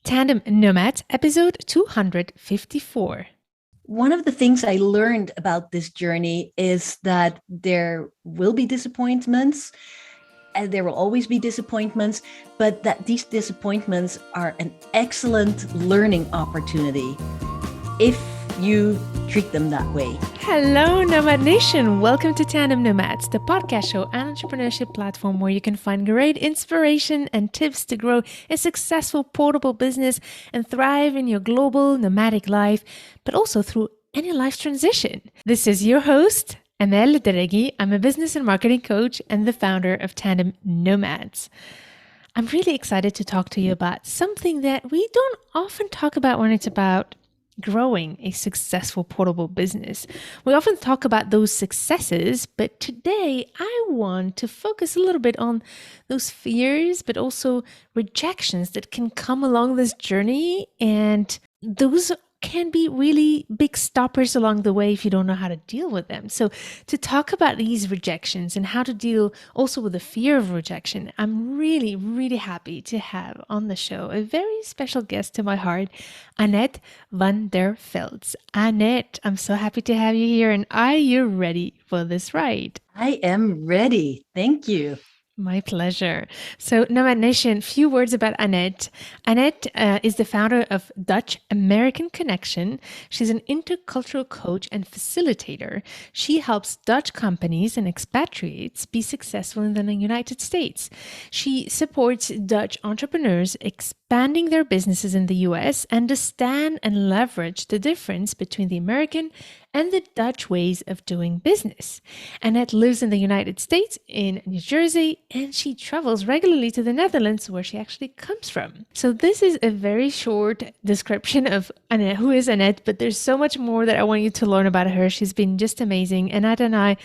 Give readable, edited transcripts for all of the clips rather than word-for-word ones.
Tandem Nomads, episode 254. One of the things I learned about this journey is that there will be disappointments, and there will always be disappointments, but that these disappointments are an excellent learning opportunity if you treat them that way. Hello, Nomad Nation. Welcome to Tandem Nomads, the podcast show and entrepreneurship platform where you can find great inspiration and tips to grow a successful portable business and thrive in your global nomadic life, but also through any life transition. This is your host, Annette. I'm a business and marketing coach and the founder of Tandem Nomads. I'm really excited to talk to you about something that we don't often talk about when it's about growing a successful portable business. We often talk about those successes, but today I want to focus a little bit on those fears, but also rejections that can come along this journey. And those can be really big stoppers along the way if you don't know how to deal with them. So to talk about these rejections and how to deal also with the fear of rejection, I'm really, really happy to have on the show a very special guest to my heart, Annette Van Der Feltz. Annette, I'm so happy to have you here. And are you ready for this ride? I am ready. Thank you. My pleasure. So, Nomad Nation, few words about Annette. Annette is the founder of Dutch American Connection. She's an intercultural coach and facilitator. She helps Dutch companies and expatriates be successful in the United States. She supports Dutch entrepreneurs expanding their businesses in the US, understand and leverage the difference between the American and the Dutch ways of doing business. Annette lives in the United States, in New Jersey, and she travels regularly to the Netherlands, where she actually comes from. So this is a very short description of Annette, who is Annette, but there's so much more that I want you to learn about her. She's been just amazing. Annette and I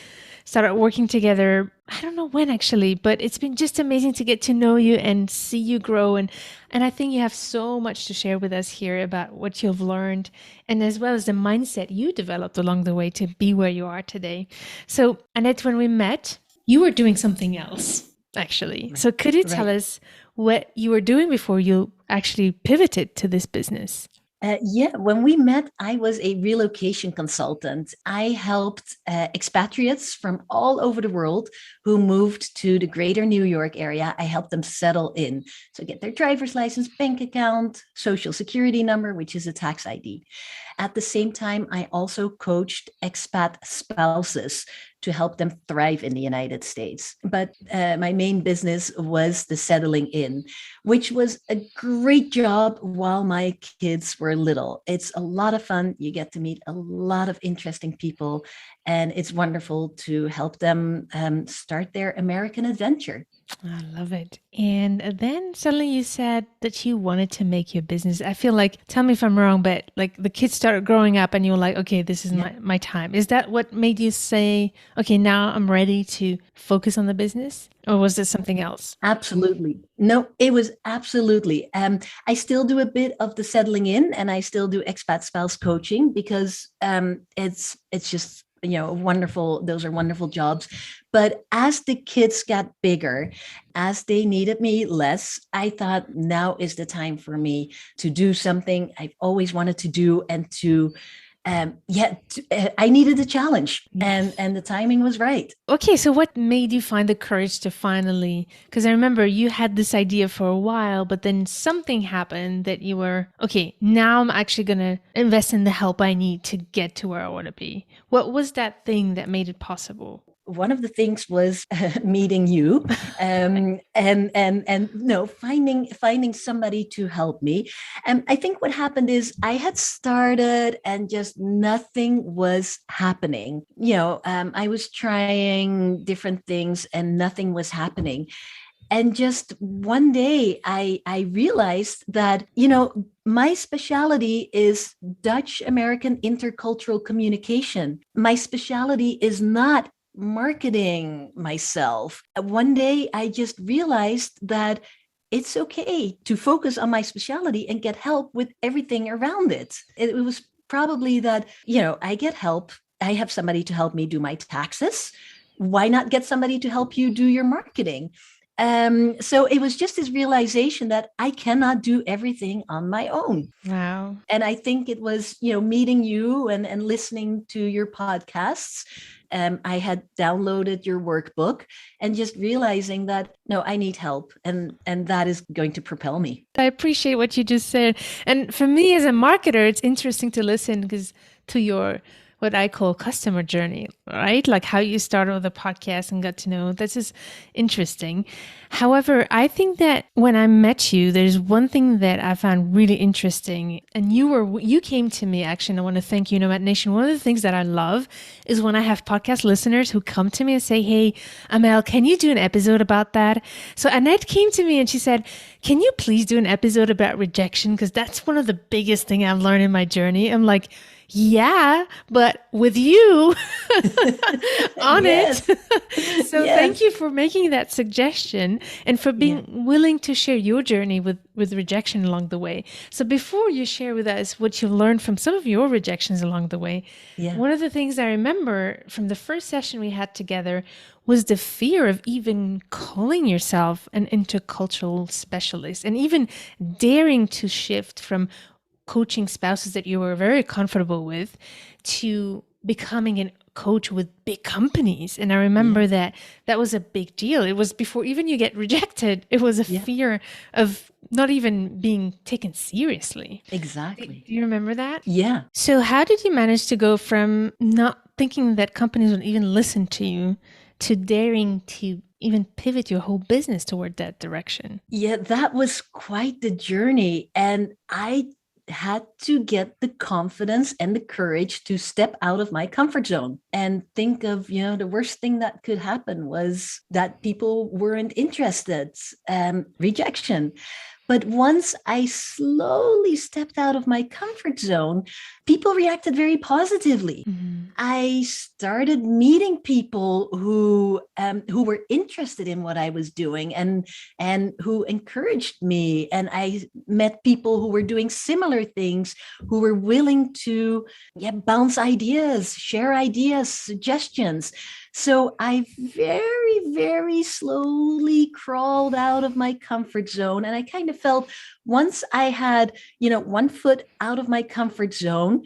started working together, I don't know when actually, but it's been just amazing to get to know you and see you grow. And I think you have so much to share with us here about what you've learned and as well as the mindset you developed along the way to be where you are today. So Annette, when we met, you were doing something else actually. So could you tell us what you were doing before you actually pivoted to this business? When we met, I was a relocation consultant. I helped expatriates from all over the world who moved to the greater New York area. I helped them settle in. So get their driver's license, bank account, social security number, which is a tax ID. At the same time, I also coached expat spouses to help them thrive in the United States. But my main business was the settling in, which was a great job while my kids were little. It's a lot of fun. You get to meet a lot of interesting people, and it's wonderful to help them start their American adventure. I love it. And then suddenly you said that you wanted to make your business. I feel like, tell me if I'm wrong, but like the kids started growing up and you were like, okay, this is my time. Is that what made you say, okay, now I'm ready to focus on the business? Or was this something else? Absolutely. No, it was absolutely. I still do a bit of the settling in, and I still do expat spouse coaching because it's just, wonderful. Those are wonderful jobs. But as the kids got bigger, as they needed me less, I thought now is the time for me to do something I've always wanted to do and to I needed a challenge, and the timing was right. Okay, so what made you find the courage to finally, because I remember you had this idea for a while, but then something happened that you were, okay, now I'm actually going to invest in the help I need to get to where I want to be. What was that thing that made it possible? One of the things was meeting you, and finding somebody to help me. And I think what happened is I had started and just nothing was happening. I was trying different things and nothing was happening. And just one day I realized that, my specialty is Dutch American intercultural communication. My specialty is not marketing myself. One day I just realized that it's okay to focus on my specialty and get help with everything around it. It was probably that, I get help. I have somebody to help me do my taxes. Why not get somebody to help you do your marketing? So it was just this realization that I cannot do everything on my own. Wow. And I think it was, meeting you and listening to your podcasts. I had downloaded your workbook and just realizing that, no, I need help. And that is going to propel me. I appreciate what you just said. And for me as a marketer, it's interesting to listen because to your what I call customer journey, right? Like how you started with a podcast and got to know. This is interesting. However, I think that when I met you, there's one thing that I found really interesting. And you came to me actually, and I want to thank you, Nomad Nation. One of the things that I love is when I have podcast listeners who come to me and say, "Hey, Amel, can you do an episode about that?" So Annette came to me and she said, "Can you please do an episode about rejection? Because that's one of the biggest things I've learned in my journey." I'm like, yeah, but with you on it. So thank you for making that suggestion and for being willing to share your journey with rejection along the way. So before you share with us what you've learned from some of your rejections along the way, one of the things I remember from the first session we had together was the fear of even calling yourself an intercultural specialist and even daring to shift from coaching spouses that you were very comfortable with to becoming a coach with big companies. And I remember that was a big deal. It was before even you get rejected, it was a fear of not even being taken seriously. Exactly. Do you remember that? Yeah. So how did you manage to go from not thinking that companies would even listen to you to daring to even pivot your whole business toward that direction? Yeah, that was quite the journey. And I had to get the confidence and the courage to step out of my comfort zone and think of, the worst thing that could happen was that people weren't interested, rejection. But once I slowly stepped out of my comfort zone, people reacted very positively. Mm-hmm. I started meeting people who were interested in what I was doing and who encouraged me. And I met people who were doing similar things, who were willing to bounce ideas, share ideas, suggestions. So I very, very slowly crawled out of my comfort zone. And I kind of felt once I had, one foot out of my comfort zone,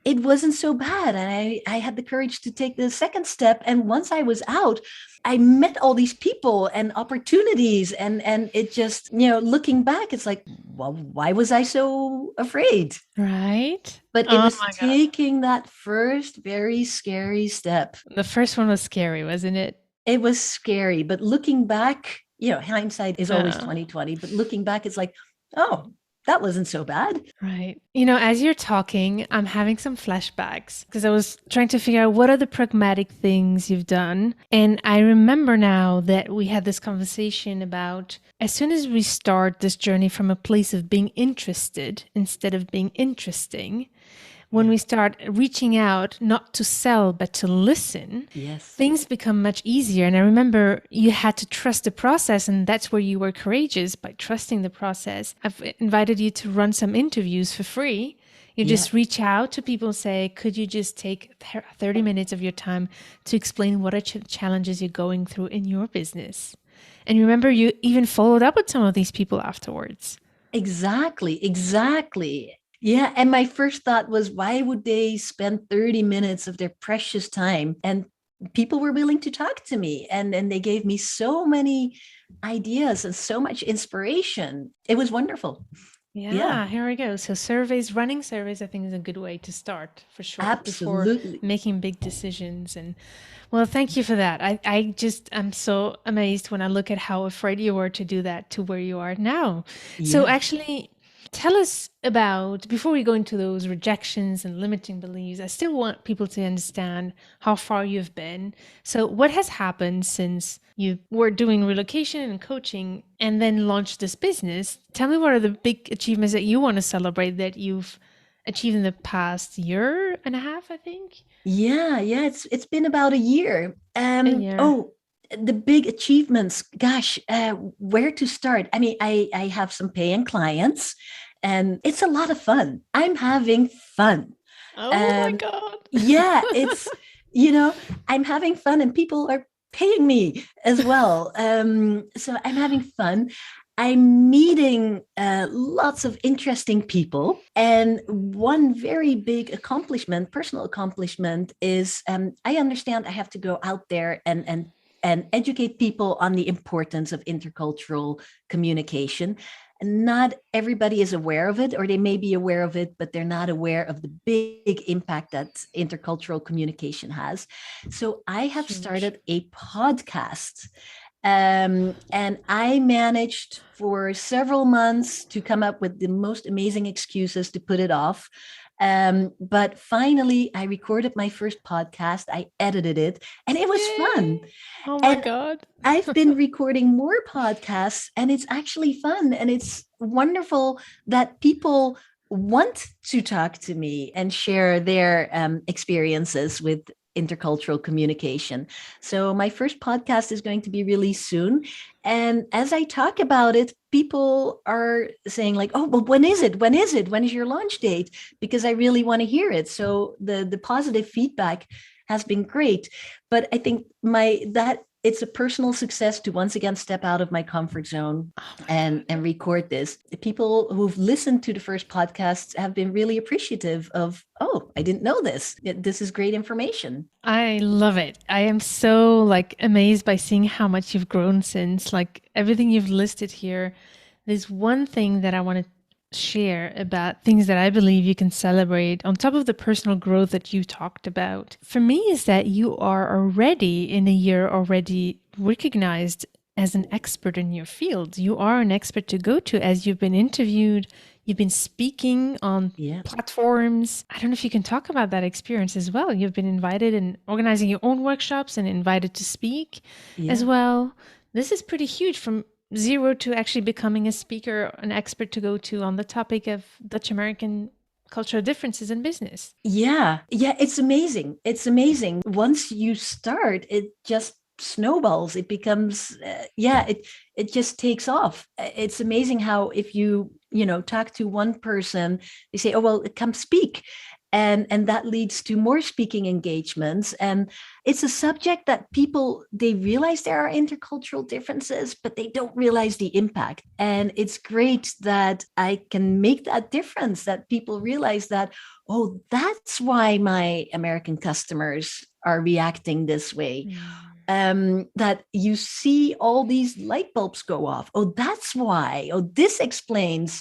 it wasn't so bad. And I had the courage to take the second step. And once I was out, I met all these people and opportunities. And it just, looking back, it's like, well, why was I so afraid? Right. But it was taking that first very scary step. The first one was scary, wasn't it? It was scary. But looking back, hindsight is always 2020. But looking back, it's like, oh, that wasn't so bad. Right. As you're talking, I'm having some flashbacks because I was trying to figure out what are the pragmatic things you've done. And I remember now that we had this conversation about as soon as we start this journey from a place of being interested instead of being interesting, when we start reaching out, not to sell, but to listen, things become much easier. And I remember you had to trust the process, and that's where you were courageous by trusting the process. I've invited you to run some interviews for free. You just reach out to people and say, could you just take 30 minutes of your time to explain what are challenges you're going through in your business? And remember, you even followed up with some of these people afterwards. Exactly. Yeah. And my first thought was, why would they spend 30 minutes of their precious time? And people were willing to talk to me. And they gave me so many ideas and so much inspiration. It was wonderful. Yeah, here we go. So running surveys, I think is a good way to start for sure. Absolutely. Before making big decisions. And well, thank you for that. I'm so amazed when I look at how afraid you were to do that to where you are now. Yeah. So actually, tell us about, before we go into those rejections and limiting beliefs, I still want people to understand how far you've been. So what has happened since you were doing relocation and coaching and then launched this business? Tell me what are the big achievements that you want to celebrate that you've achieved in the past year and a half, I think? Yeah. It's been about a year. Oh, the big achievements, gosh, where to start? I mean, I have some paying clients and it's a lot of fun. I'm having fun. Oh my God. Yeah, it's, I'm having fun and people are paying me as well. So I'm having fun. I'm meeting lots of interesting people. And one very big accomplishment, personal accomplishment, is I understand I have to go out there and educate people on the importance of intercultural communication. Not everybody is aware of it, or they may be aware of it, but they're not aware of the big impact that intercultural communication has. So I have Huge. started a podcast, and I managed for several months to come up with the most amazing excuses to put it off. But finally, I recorded my first podcast. I edited it, and it was fun. Yay. Oh my And God. I've been recording more podcasts, and it's actually fun. And it's wonderful that people want to talk to me and share their experiences with intercultural communication. So, my first podcast is going to be released soon. And as I talk about it, people are saying, like, oh, well, when is it? When is it? When is your launch date? Because I really want to hear it. So, the positive feedback has been great. But I think that it's a personal success to once again step out of my comfort zone Oh my and record this. The people who've listened to the first podcasts have been really appreciative of, oh, I didn't know this. This is great information. I love it. I am so like amazed by seeing how much you've grown since like everything you've listed here. There's one thing that I want to share about things that I believe you can celebrate on top of the personal growth that you talked about. For me is that you are already in a year already recognized as an expert in your field. You are an expert to go to as you've been interviewed, you've been speaking on Yeah. platforms. I don't know if you can talk about that experience as well. You've been invited and organizing your own workshops and invited to speak as Yeah. well. This is pretty huge from zero to actually becoming a speaker, an expert to go to on the topic of Dutch American cultural differences in business. Yeah. Yeah. It's amazing. It's amazing. Once you start, it just snowballs. It becomes, it just takes off. It's amazing how if you talk to one person, they say, oh, well, come speak. And that leads to more speaking engagements. And it's a subject that people, they realize there are intercultural differences, but they don't realize the impact. And it's great that I can make that difference, that people realize that, oh, that's why my American customers are reacting this way. That you see all these light bulbs go off. Oh, that's why. Oh, this explains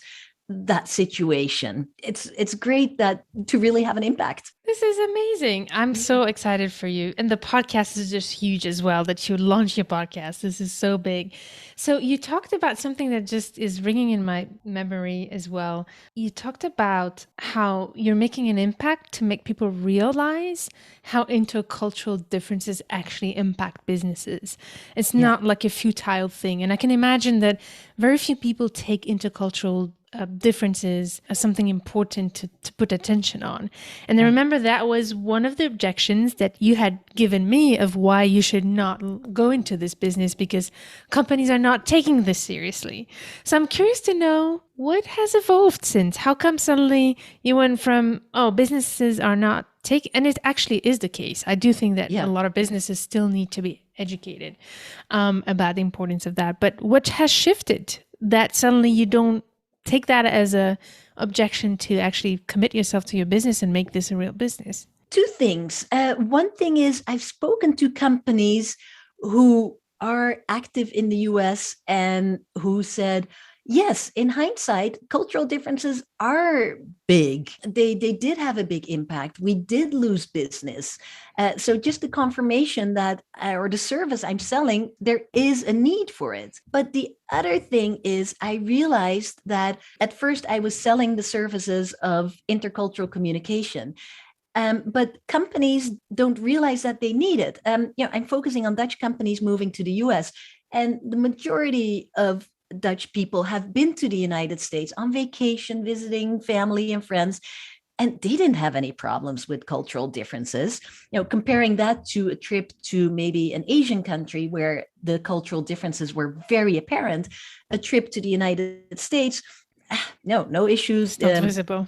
that situation. It's great that to really have an impact. This is amazing. I'm so excited for you. And the podcast is just huge as well that you launch your podcast. This is so big. So, you talked about something that just is ringing in my memory as well. You talked about how you're making an impact to make people realize how intercultural differences actually impact businesses. It's Yeah. not like a futile thing. And I can imagine that very few people take intercultural differences as something important to put attention on. And I Right. remember that was one of the objections that you had given me of why you should not go into this business because companies are not taking this seriously. So I'm curious to know what has evolved since. How come suddenly you went from, oh, businesses are not taking, and it actually is the case. I do think that a Yeah. lot of businesses still need to be educated about the importance of that. But what has shifted that suddenly you don't take that as a objection to actually commit yourself to your business and make this a real business? Two things. One thing is I've spoken to companies who are active in the US and who said, yes, in hindsight, cultural differences are big. They did have a big impact. We did lose business. So just the confirmation that, or the service I'm selling, there is a need for it. But the other thing is I realized that at first I was selling the services of intercultural communication. But companies don't realize that they need it. I'm focusing on Dutch companies moving to the US, and the majority of Dutch people have been to the United States on vacation, visiting family and friends, and they didn't have any problems with cultural differences. Comparing that to a trip to maybe an Asian country where the cultural differences were very apparent, a trip to the United States, no issues. It's not visible.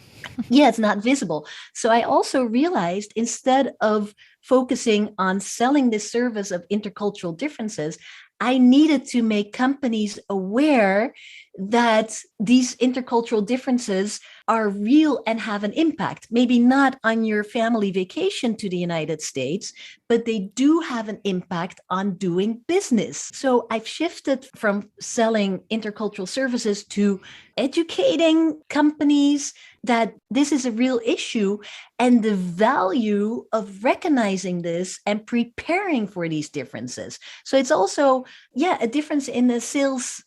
Yeah, it's not visible. So I also realized instead of focusing on selling this service of intercultural differences, I needed to make companies aware that these intercultural differences are real and have an impact. Maybe not on your family vacation to the United States, but they do have an impact on doing business. So I've shifted from selling intercultural services to educating companies that this is a real issue and the value of recognizing this and preparing for these differences. So it's also, yeah, a difference in the sales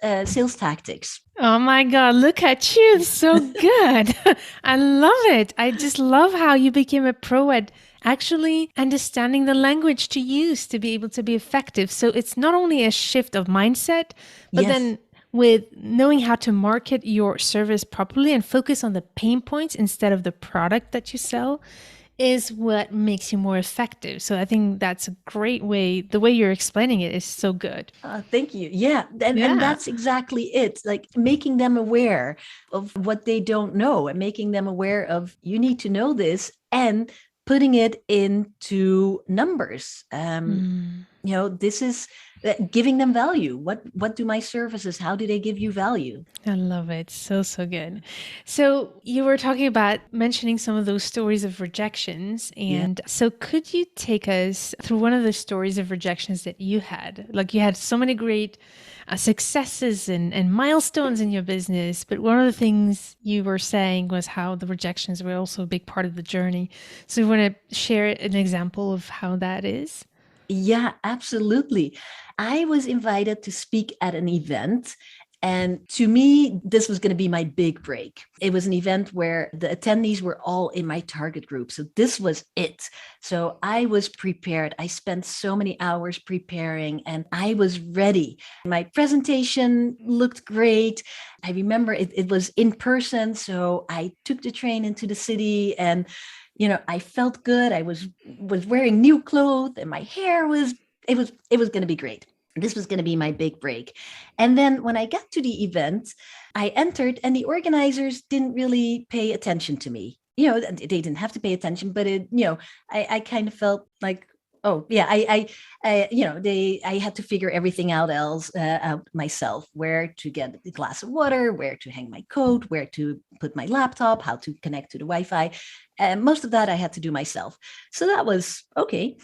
tactics. Oh my God, look at you. So good. I love it. I just love how you became a pro at actually understanding the language to use to be able to be effective. So it's not only a shift of mindset, but Yes. then with knowing how to market your service properly and focus on the pain points instead of the product that you sell is what makes you more effective. So I think that's a great way. The way you're explaining it is so good. Thank you. Yeah. And Yeah. that's exactly it. Like making them aware of what they don't know and making them aware of you need to know this and putting it into numbers. This is giving them value. What do my services, how do they give you value? I love it. So, so good. So, you were talking about mentioning some of those stories of rejections. Yeah. And so, could you take us through one of the stories of rejections that you had? Like, you had so many great successes and milestones in your business. But one of the things you were saying was how the rejections were also a big part of the journey. So, you want to share an example of how that is? Yeah, absolutely. I was invited to speak at an event. And to me, this was going to be my big break. It was an event where the attendees were all in my target group. So this was it. So I was prepared. I spent so many hours preparing and I was ready. My presentation looked great. I remember it was in person. So I took the train into the city and I felt good. I was wearing new clothes and my hair was it was going to be great. This was going to be my big break. And then when I got to the event, I entered and the organizers didn't really pay attention to me. They didn't have to pay attention, but I kind of felt like, oh yeah, I had to figure everything out myself, where to get a glass of water, where to hang my coat, where to put my laptop, how to connect to the Wi-Fi. And most of that I had to do myself. So that was okay.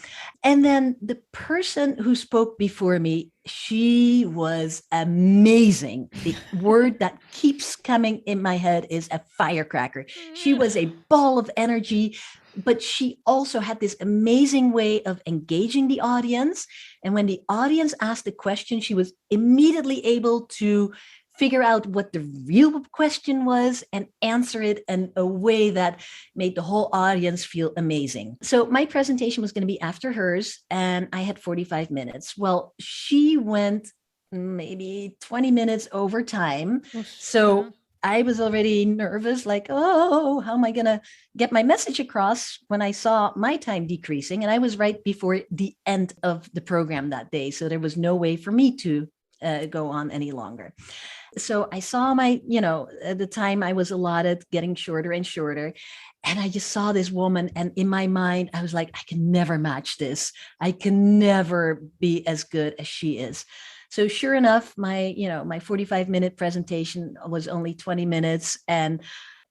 And then the person who spoke before me, she was amazing. The word that keeps coming in my head is a firecracker. She was a ball of energy, but she also had this amazing way of engaging the audience. And when the audience asked a question, she was immediately able to figure out what the real question was and answer it in a way that made the whole audience feel amazing. So my presentation was going to be after hers, and I had 45 minutes. Well, she went maybe 20 minutes over time. So I was already nervous, like, oh, how am I going to get my message across when I saw my time decreasing? And I was right before the end of the program that day. So there was no way for me to go on any longer. So I saw the time I was allotted getting shorter and shorter. And I just saw this woman. And in my mind, I was like, I can never match this. I can never be as good as she is. So sure enough, my 45-minute presentation was only 20 minutes. And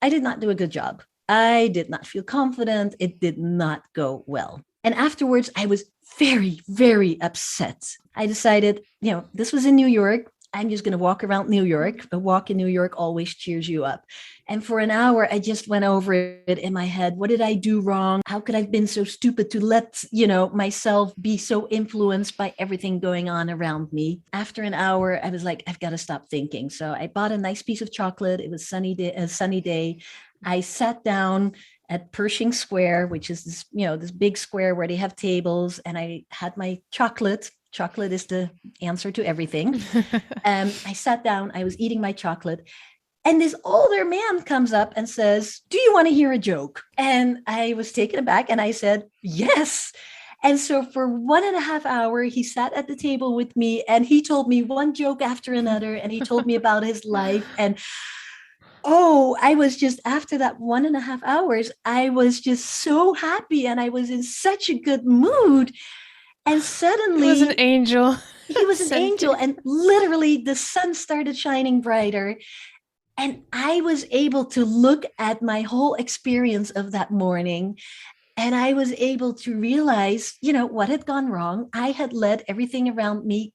I did not do a good job. I did not feel confident. It did not go well. And afterwards, I was very, very upset. I decided, this was in New York. I'm just going to walk around New York. A walk in New York always cheers you up. And for an hour, I just went over it in my head. What did I do wrong? How could I have been so stupid to let, myself be so influenced by everything going on around me? After an hour, I was like, I've got to stop thinking. So I bought a nice piece of chocolate. It was a sunny day. I sat down at Pershing Square, which is this big square where they have tables, and I had my chocolate. Chocolate is the answer to everything. I sat down, I was eating my chocolate, and this older man comes up and says, "Do you want to hear a joke?" And I was taken aback and I said, "Yes." And so for 1.5 hours, he sat at the table with me and he told me one joke after another. And he told me about his life. And Oh, I was just after that 1.5 hours, I was just so happy and I was in such a good mood. And It was an suddenly angel he was an sent angel, you. and literally the sun started shining brighter. And I was able to look at my whole experience of that morning. And I was able to realize, what had gone wrong. I had let everything around me,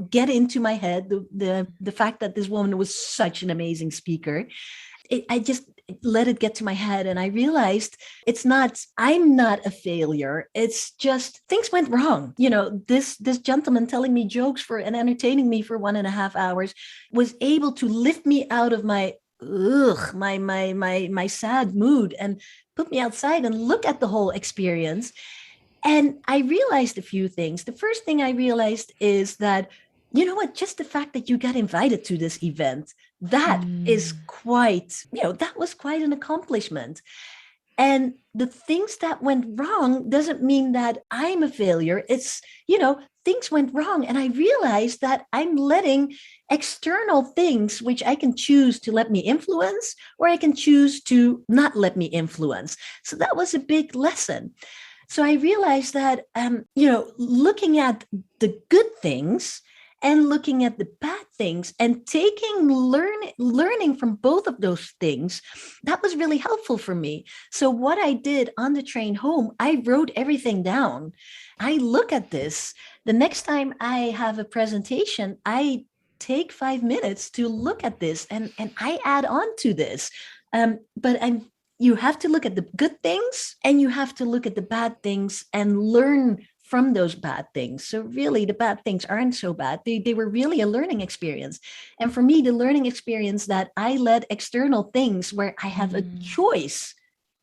get into my head. The fact that this woman was such an amazing speaker, I just let it get to my head, and I realized I'm not a failure. It's just things went wrong. This gentleman telling me jokes for and entertaining me for 1.5 hours was able to lift me out of my sad mood and put me outside and look at the whole experience. And I realized a few things. The first thing I realized is that, just the fact that you got invited to this event, that is that was quite an accomplishment. And the things that went wrong doesn't mean that I'm a failure. It's, things went wrong. And I realized that I'm letting external things, which I can choose to let me influence, or I can choose to not let me influence. So that was a big lesson. So I realized that, looking at the good things and looking at the bad things and learning from both of those things, that was really helpful for me. So what I did on the train home, I wrote everything down. I look at this. The next time I have a presentation, I take 5 minutes to look at this, and I add on to this. But you have to look at the good things and you have to look at the bad things and learn from those bad things. So really the bad things aren't so bad. They were really a learning experience. And for me, the learning experience that I let external things where I have a choice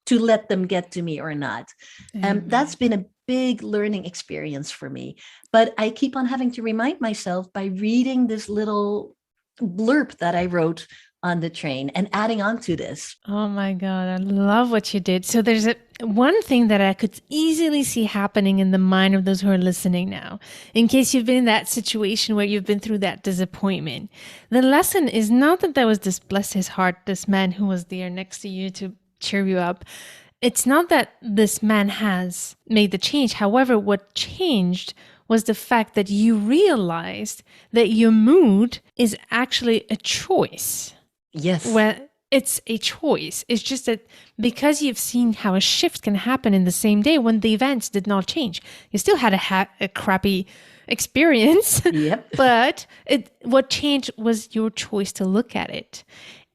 to let them get to me or not. That's been a big learning experience for me. But I keep on having to remind myself by reading this little blurb that I wrote on the train and adding on to this. Oh my God, I love what you did. So there's one thing that I could easily see happening in the mind of those who are listening now, in case you've been in that situation where you've been through that disappointment. The lesson is not that there was this, bless his heart, this man who was there next to you to cheer you up. It's not that this man has made the change. However, what changed was the fact that you realized that your mood is actually a choice. Yes. Well, it's a choice. It's just that because you've seen how a shift can happen in the same day when the events did not change, you still had a crappy experience. Yep. But what changed was your choice to look at it.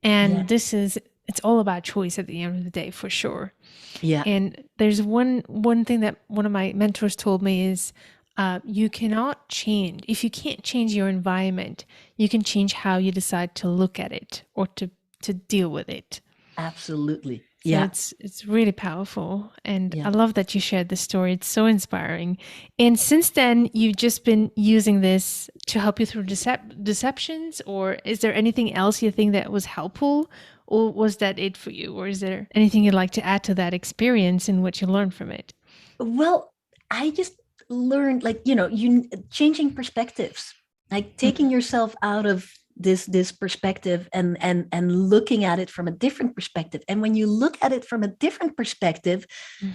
And it's all about choice at the end of the day, for sure. Yeah. And there's one thing that one of my mentors told me is, you cannot change. If you can't change your environment, you can change how you decide to look at it or to deal with it. Absolutely. So Yeah. it's really powerful. And Yeah. I love that you shared this story. It's so inspiring. And since then, you've just been using this to help you through deceptions, or is there anything else you think that was helpful? Or was that it for you? Or is there anything you'd like to add to that experience and what you learned from it? Well, I just learned, like, you changing perspectives, like taking yourself out of this perspective and looking at it from a different perspective. And when you look at it from a different perspective,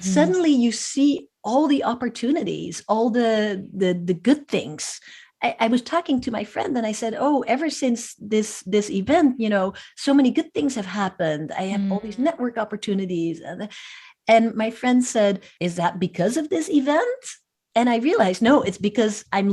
suddenly you see all the opportunities, all the good things. I was talking to my friend and I said, oh, ever since this event, so many good things have happened. I have all these network opportunities. And my friend said, is that because of this event? And I realized, no, it's because I'm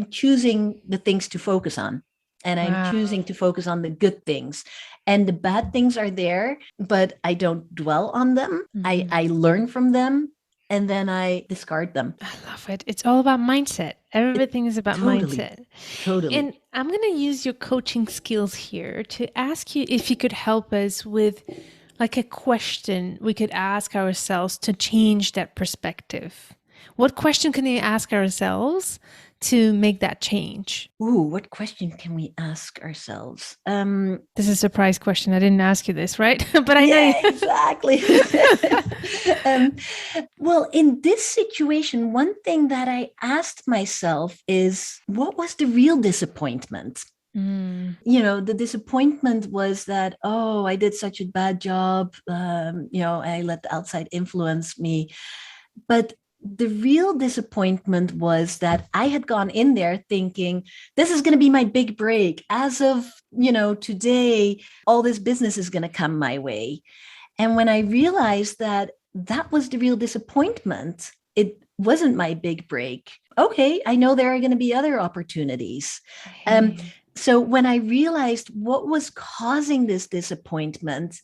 choosing the things to focus on. And I'm choosing to focus on the good things. And the bad things are there, but I don't dwell on them. I learn from them and then I discard them. I love it. It's all about mindset. Everything is about Totally. mindset. Totally. And I'm going to use your coaching skills here to ask you if you could help us with like a question we could ask ourselves to change that perspective. What question can we ask ourselves to make that change? Ooh, what question can we ask ourselves? This is a surprise question. I didn't ask you this, right? But I know. Exactly. Well, in this situation, one thing that I asked myself is, what was the real disappointment? Mm. The disappointment was that, oh, I did such a bad job. I let the outside influence me. But the real disappointment was that I had gone in there thinking, this is going to be my big break. As of, today, all this business is going to come my way. And when I realized that that was the real disappointment, it wasn't my big break. Okay, I know there are going to be other opportunities. Um, Right. so when I realized what was causing this disappointment,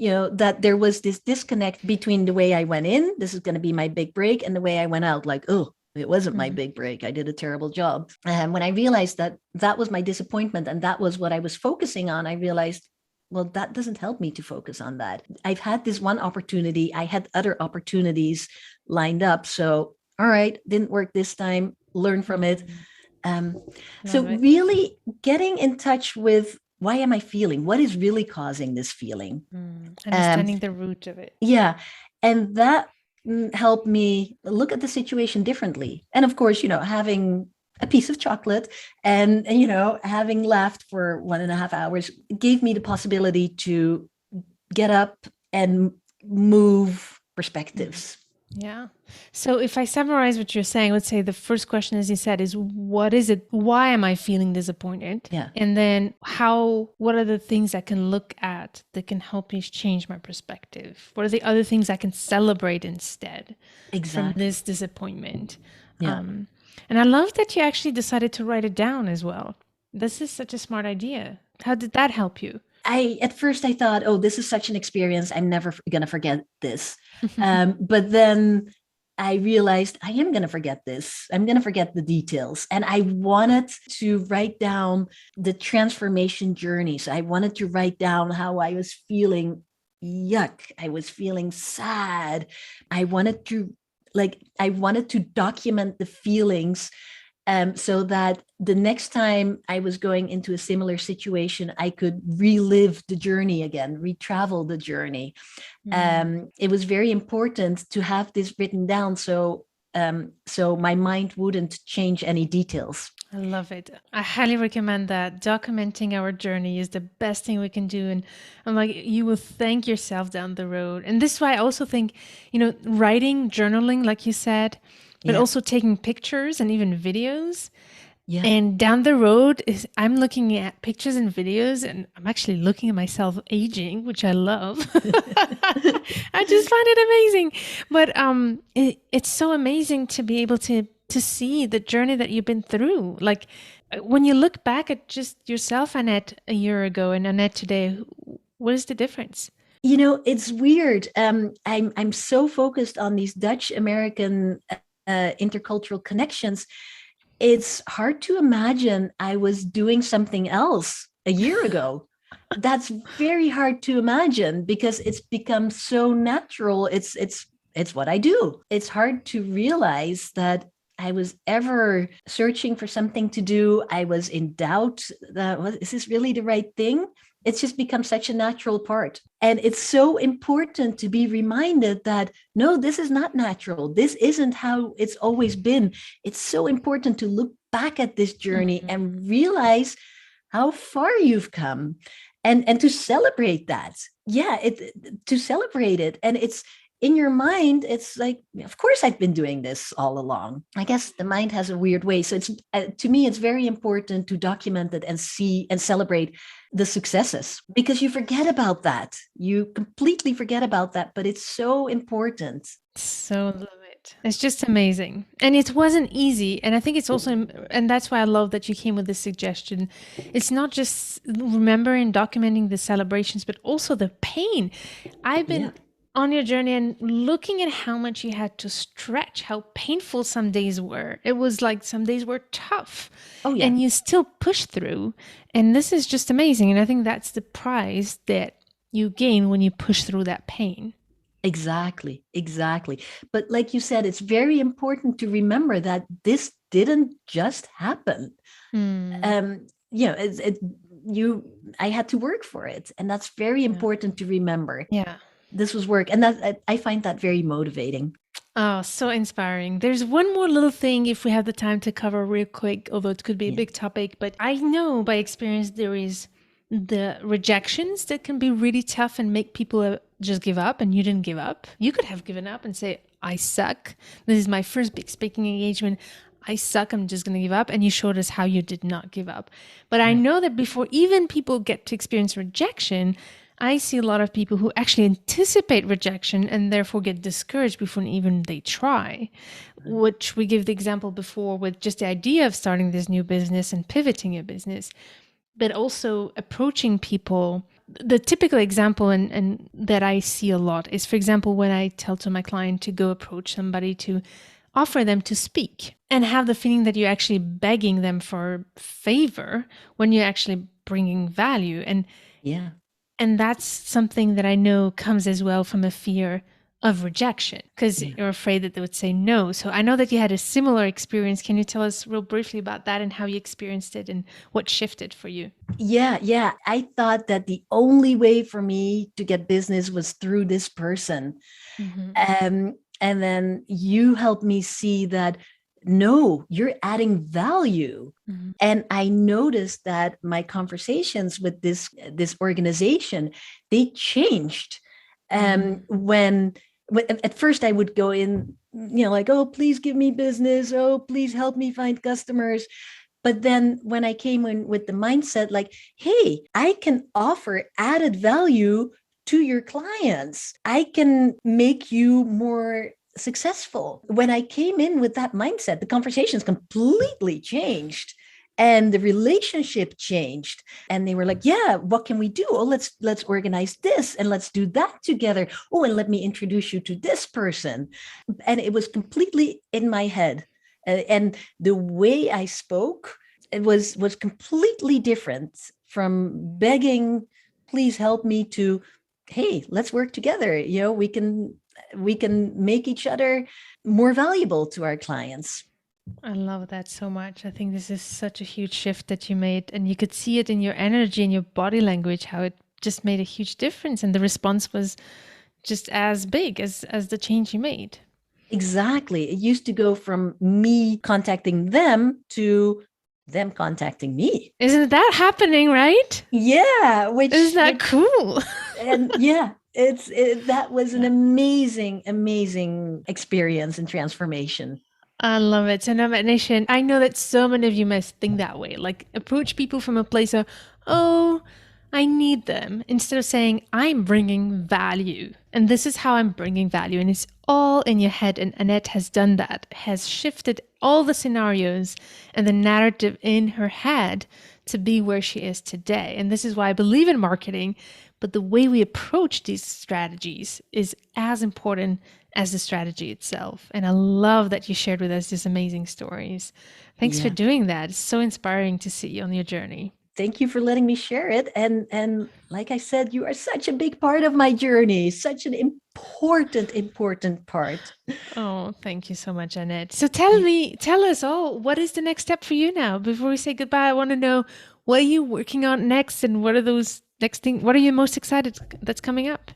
that there was this disconnect between the way I went in, this is going to be my big break, and the way I went out, like, oh, it wasn't my Mm. big break. I did a terrible job. And when I realized that that was my disappointment and that was what I was focusing on, I realized, well, that doesn't help me to focus on that. I've had this one opportunity. I had other opportunities lined up. So, all right, didn't work this time, learn from it. Mm. Um, so Love it. really getting in touch with, why am I feeling? What is really causing this feeling? Um, Understanding the root of it. yeah. And that helped me look at the situation differently. And of course, having a piece of chocolate and having laughed for 1.5 hours gave me the possibility to get up and move Mm. perspectives. Yeah. So if I summarize what you're saying, let's say the first question, as you said, is what is it? Why am I feeling disappointed? Yeah, And then what are the things I can look at that can help me change my perspective? What are the other things I can celebrate instead from exactly. this disappointment? Yeah. Um, and I love that you actually decided to write it down as well. This is such a smart idea. How did that help you? At first I thought, oh, this is such an experience. I'm never going to forget this. But then I realized I am going to forget this. I'm going to forget the details. And I wanted to write down the transformation journey. So I wanted to write down how I was feeling yuck. I was feeling sad. I wanted to I wanted to document the feelings, so that the next time I was going into a similar situation, I could relive the journey again, retravel the journey. Mm. It was very important to have this written down, so my mind wouldn't change any details. I love it. I highly recommend that. Documenting our journey is the best thing we can do. And I'm like, you will thank yourself down the road. And this is why I also think, writing, journaling, like you said, but Yeah, also taking pictures and even videos. yeah. And down the road is I'm looking at pictures and videos and I'm actually looking at myself aging, which I love. I just find it amazing. But it's so amazing to be able to see the journey that you've been through. Like when you look back at just yourself, Annette, a year ago and Annette today, what is the difference? It's weird. I'm so focused on these Dutch American intercultural connections. It's hard to imagine I was doing something else a year ago. That's very hard to imagine because it's become so natural. It's what I do. It's hard to realize that I was ever searching for something to do. I was in doubt that, is this really the right thing? It's just become such a natural part. And it's so important to be reminded that no, this is not natural. This isn't how it's always been. It's so important to look back at this journey Mhm. and realize how far you've come, and to celebrate that. Yeah, to celebrate it. And it's in your mind, it's like, of course I've been doing this all along. I guess the mind has a weird way. So it's to me, it's very important to document it and see and celebrate the successes, because you forget about that. You completely forget about that, but it's so important. So love it. It's just amazing. And it wasn't easy. And I think it's also, and that's why I love that you came with this suggestion. It's not just remembering, documenting the celebrations, but also the pain. I've Yeah. been on your journey and looking at how much you had to stretch, how painful some days were. It was like some days were tough Oh yeah. and you still push through. And this is just amazing. And I think that's the prize that you gain when you push through that pain. Exactly, exactly. But like you said, it's very important to remember that this didn't just happen. Hmm. You I had to work for it, and that's very Yeah. important to remember. Yeah. This was work, and that I find that very motivating. Oh, so inspiring. There's one more little thing if we have the time to cover real quick, although it could be a Yeah. big topic, but I know by experience there is the rejections that can be really tough and make people just give up, and you didn't give up. You could have given up and say, I suck. This is my first big speaking engagement. I suck. I'm just going to give up. And you showed us how you did not give up. But I Right. know that before even people get to experience rejection, I see a lot of people who actually anticipate rejection and therefore get discouraged before even they try, which we give the example before with just the idea of starting this new business and pivoting your business, but also approaching people. The typical example and that I see a lot is, for example, when I tell to my client to go approach somebody to offer them to speak and have the feeling that you're actually begging them for favor when you're actually bringing value. Yeah. And that's something that I know comes as well from a fear of rejection because Yeah. you're afraid that they would say no. So I know that you had a similar experience. Can you tell us real briefly about that and how you experienced it and what shifted for you? Yeah, yeah. I thought that the only way for me to get business was through this person. Mm-hmm. And then you helped me see that no, you're adding value. Mm-hmm. And I noticed that my conversations with this organization, they changed. Mm-hmm. When at first I would go in, like, oh, please give me business. Oh, please help me find customers. But then when I came in with the mindset, like, hey, I can offer added value to your clients, I can make you more successful. When I came in with that mindset, the conversations completely changed and the relationship changed, and they were like, yeah, what can we do? Oh, let's organize this and let's do that together. Oh, and let me introduce you to this person. And it was completely in my head. And the way I spoke, it was completely different from begging, please help me, to, hey, let's work together. We can make each other more valuable to our clients. I love that so much. I think this is such a huge shift that you made, and you could see it in your energy and your body language, how it just made a huge difference. And the response was just as big as the change you made. Exactly. It used to go from me contacting them to them contacting me. Isn't that happening, right? Yeah, Isn't which that cool? and yeah, that was an amazing experience and transformation. I love it. So, Nomad Nation, I know that so many of you must think that way. Like, approach people from a place of, oh, I need them, instead of saying, I'm bringing value. And this is how I'm bringing value. And it's all in your head. And Annette has done that, has shifted all the scenarios and the narrative in her head to be where she is today. And this is why I believe in marketing. But the way we approach these strategies is as important as the strategy itself. And I love that you shared with us these amazing stories. Thanks for Yeah. doing that. It's so inspiring to see you on your journey. Thank you for letting me share it. And like I said, you are such a big part of my journey, such an important part. Oh, thank you so much, Annette. So Yeah. tell us all, what is the next step for you now? Before we say goodbye, I want to know, what are you working on next, and what are those next things? What are you most excited that's coming up?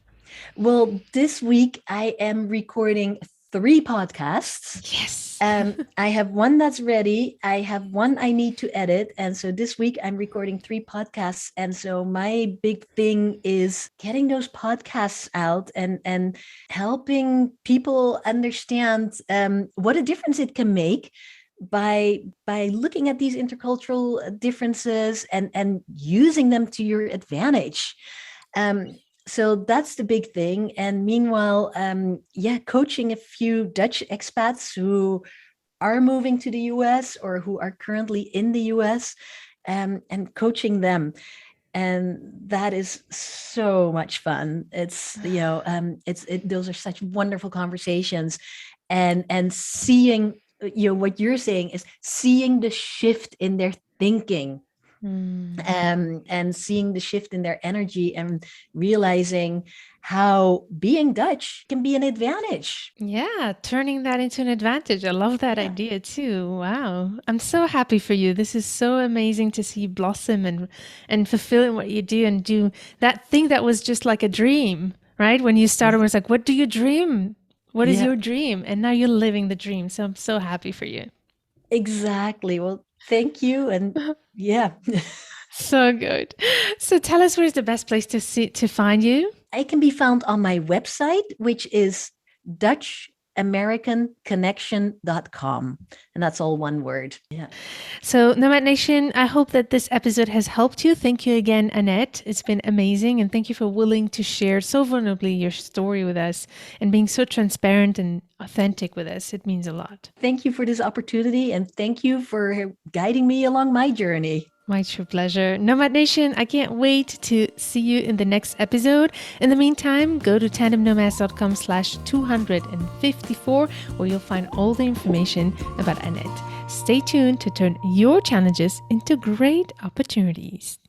Well, this week I am recording 3 podcasts. Yes. I have one that's ready. I have one I need to edit. And so this week I'm recording 3 podcasts. And so my big thing is getting those podcasts out and helping people understand what a difference it can make by looking at these intercultural differences and using them to your advantage. Um, so that's the big thing. And meanwhile, coaching a few Dutch expats who are moving to the US or who are currently in the US, and coaching them. And that is so much fun. Those are such wonderful conversations, and seeing, what you're saying is seeing the shift in their thinking, Mm. and seeing the shift in their energy and realizing how being Dutch can be an advantage. Yeah, turning that into an advantage. I love that Yeah. idea too. Wow. I'm so happy for you. This is so amazing to see you blossom and fulfilling what you do and do that thing that was just like a dream, right? When you started, it Yeah. was like, what do you dream What is Yeah, your dream? And now you're living the dream. So I'm so happy for you. exactly. Well, thank you. And yeah, So good. So tell us where's the best place to see to find you? I can be found on my website, which is DutchAmericanConnection.com. And that's all one word. Yeah. So, Nomad Nation, I hope that this episode has helped you. Thank you again, Annette. It's been amazing. And thank you for willing to share so vulnerably your story with us and being so transparent and authentic with us. It means a lot. Thank you for this opportunity. And thank you for guiding me along my journey. My true pleasure. Nomad Nation, I can't wait to see you in the next episode. In the meantime, go to tandemnomads.com/254 where you'll find all the information about Annette. Stay tuned to turn your challenges into great opportunities.